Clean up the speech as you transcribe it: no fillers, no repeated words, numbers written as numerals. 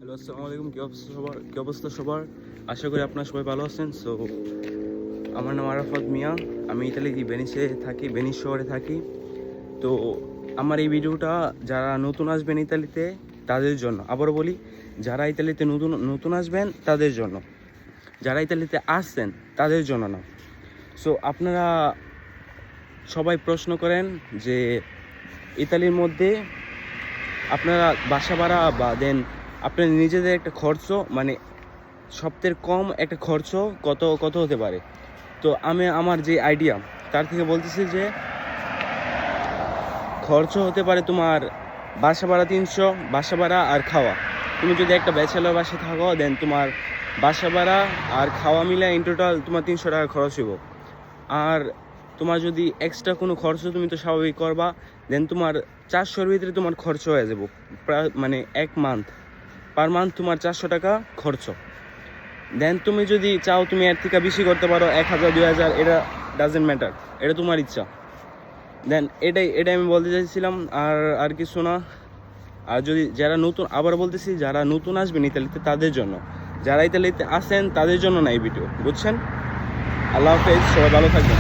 Hello, আসসালামু আলাইকুম। কি অবস্থা সবার? আশা করি আপনারা সবাই ভালো আছেন। সো আমার নাম আরাফাত মিয়া। আমি ইতালি ভেনিস শহরে থাকি। তো আমার এই ভিডিওটা যারা নতুন আসবেন ইতালিতে তাদের জন্য, আবারও বলি, যারা ইতালিতে নতুন আসবেন তাদের জন্য, যারা ইতালিতে আসছেন তাদের জন্য না। সো আপনারা সবাই প্রশ্ন করেন যে ইতালির মধ্যে আপনারা বাসা ভাড়া বা দেন আপনার নিজেদের একটা খরচ, মানে সবথেকে কম একটা খরচ কত হতে পারে। তো আমি আমার যে আইডিয়া তার থেকে বলতেছি যে খরচ হতে পারে তোমার বাসা ভাড়া 300, বাসা ভাড়া আর খাওয়া। তুমি যদি একটা ব্যাচেলর বাসায় থাকো দেন তোমার বাসা ভাড়া আর খাওয়া মিলে ইন টোটাল তোমার 300 টাকা খরচ হইব। আর তোমার যদি এক্সট্রা কোনো খরচ তুমি তো স্বাভাবিক করবা, দেন তোমার 400-র ভিতরে তোমার খরচ হয়ে যাব। মানে পার মান্থ তোমার 400 টাকা খরচ। দেন তুমি যদি চাও তুমি এর থেকে বেশি করতে পারো, 1000 2000, এটা ডাজেন্ট ম্যাটার, এটা তোমার ইচ্ছা। দেন এটাই আমি বলতে চাইছিলাম, আর কিছু না। আর যদি যারা নতুন, আবার বলতেছি, যারা নতুন আসবেন ইতালিতে তাদের জন্য, যারা ইতালিতে আসেন তাদের জন্য না এই ভিডিও, বুঝছেন? আল্লাহ হাফেজ, সবাই ভালো থাকবেন।